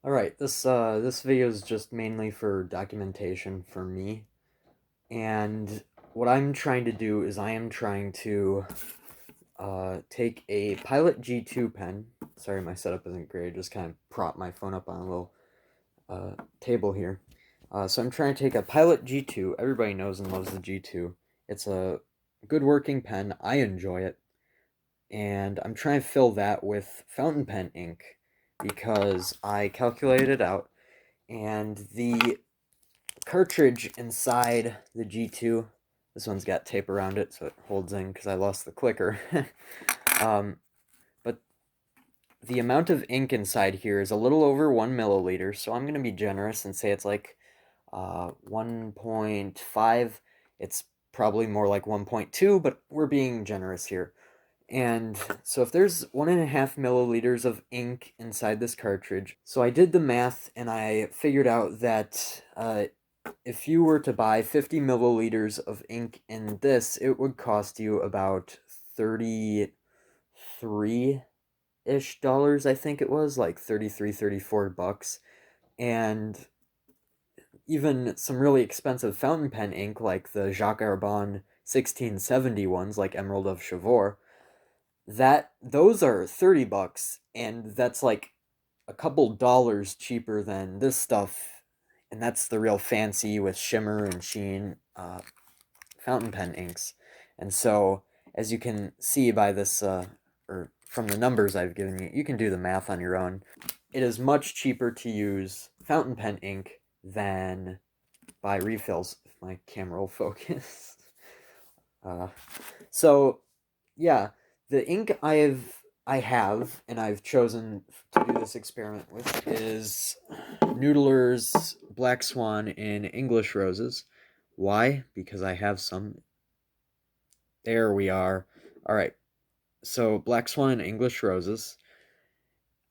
Alright, this video is just mainly for documentation for me, and what I'm trying to do is I am trying to take a Pilot G2 pen. Sorry, my setup isn't great. I just kind of prop my phone up on a little table here. So I'm trying to take a Pilot G2. Everybody knows and loves the G2. It's a good working pen. I enjoy it, and I'm trying to fill that with fountain pen ink because I calculated it out, and the cartridge inside the G2, this one's got tape around it so it holds in because I lost the clicker. um, but the amount of ink inside here is a little over 1 milliliter, so I'm going to be generous and say it's like 1.5. It's probably more like 1.2, but we're being generous here. And so if there's 1.5 milliliters of ink inside this cartridge, so I did the math and I figured out that if you were to buy 50 milliliters of ink in this, it would cost you about 33-ish dollars, I think it was, like 33, $34. And even some really expensive fountain pen ink, like the Jacques Arbon 1670 ones, like Emerald of Chivor, those are $30, and that's like a couple dollars cheaper than this stuff, and that's the real fancy with shimmer and sheen fountain pen inks. And so, as you can see by this, or from the numbers I've given you, you can do the math on your own. It is much cheaper to use fountain pen ink than buy refills, if my camera will focus. Uh, so yeah, the ink I have and I've chosen to do this experiment with is Noodler's Black Swan in English Roses. Why? Because I have some. There we are. All right. So Black Swan in English Roses.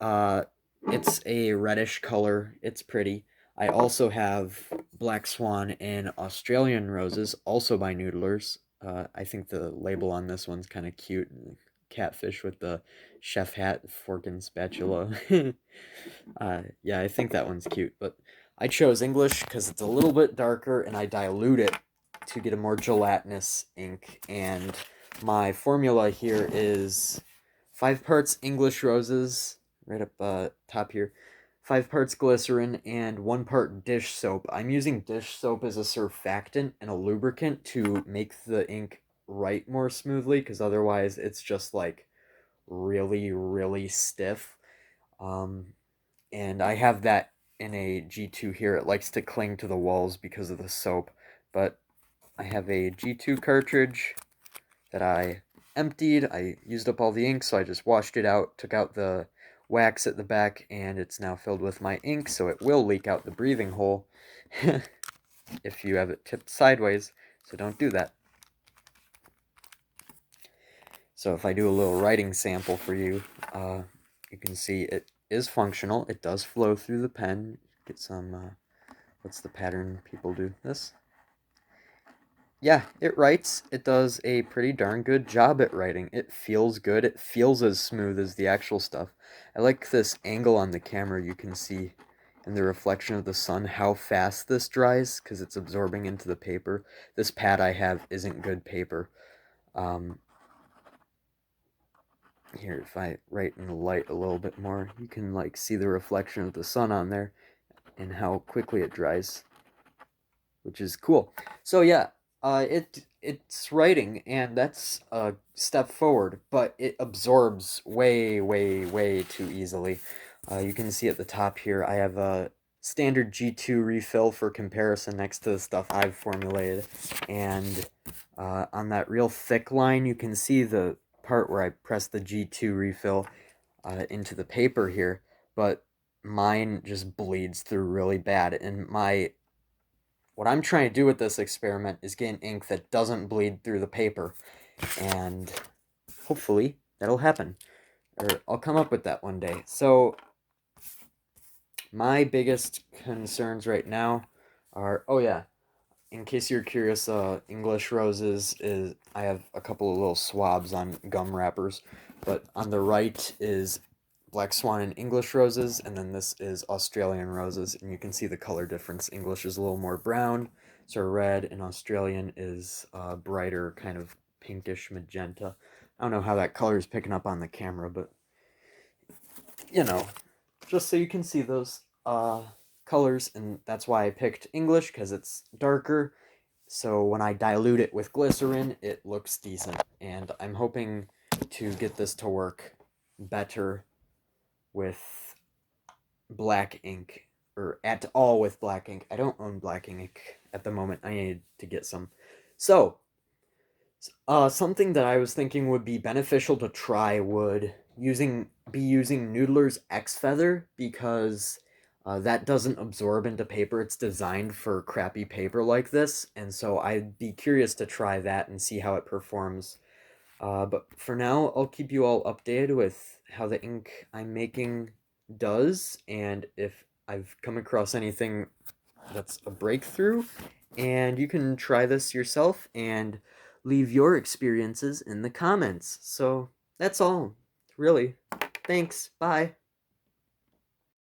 Uh, it's a reddish color. It's pretty. I also have Black Swan in Australian Roses, also by Noodlers. I think the label on this one's kind of cute. Catfish with the chef hat, fork, and spatula. Yeah, I think that one's cute. But I chose English because it's a little bit darker, and I dilute it to get a more gelatinous ink. And my formula here is 5 parts English Roses, right up top here. 5 parts glycerin and 1 part dish soap. I'm using dish soap as a surfactant and a lubricant to make the ink write more smoothly, because otherwise it's just like really, really stiff. Um, and I have that in a G2 here. It likes to cling to the walls because of the soap, but I have a G2 cartridge that I emptied. I used up all the ink, so I just washed it out, took out the wax at the back, and it's now filled with my ink, so it will leak out the breathing hole if you have it tipped sideways, so don't do that. So if I do a little writing sample for you, you can see it is functional. It does flow through the pen. Get some, what's the pattern people do? This? Yeah, it writes. It does a pretty darn good job at writing. It feels good. It feels as smooth as the actual stuff. I like this angle on the camera. You can see in the reflection of the sun how fast this dries because it's absorbing into the paper. This pad I have isn't good paper. Um, Here, if I write in the light a little bit more, you can like see the reflection of the sun on there and how quickly it dries, which is cool. So yeah, it's writing, and that's a step forward, but it absorbs way, way, way too easily. You can see at the top here, I have a standard G2 refill for comparison next to the stuff I've formulated, and on that real thick line, you can see the part where I press the G2 refill into the paper here, but mine just bleeds through really bad, and what I'm trying to do with this experiment is get an ink that doesn't bleed through the paper, and hopefully that'll happen, or I'll come up with that one day. So my biggest concerns right now are, oh yeah, in case you're curious, English Roses is, I have a couple of little swabs on gum wrappers, but on the right is Black Swan and English roses, and then this is Australian roses, and you can see the color difference. English is a little more brown, sort of red, and Australian is brighter, kind of pinkish magenta. I don't know how that color is picking up on the camera, but you know, just so you can see those colors, and that's why I picked English, because it's darker. So when I dilute it with glycerin, it looks decent, and I'm hoping to get this to work better with black ink, or at all with black ink. I don't own black ink at the moment. I need to get some. So, something that I was thinking would be beneficial to try would using Noodler's X Feather, because that doesn't absorb into paper. It's designed for crappy paper like this, and so I'd be curious to try that and see how it performs. But for now, I'll keep you all updated with how the ink I'm making does, and if I've come across anything that's a breakthrough. And you can try this yourself and leave your experiences in the comments. So that's all, really. Thanks. Bye.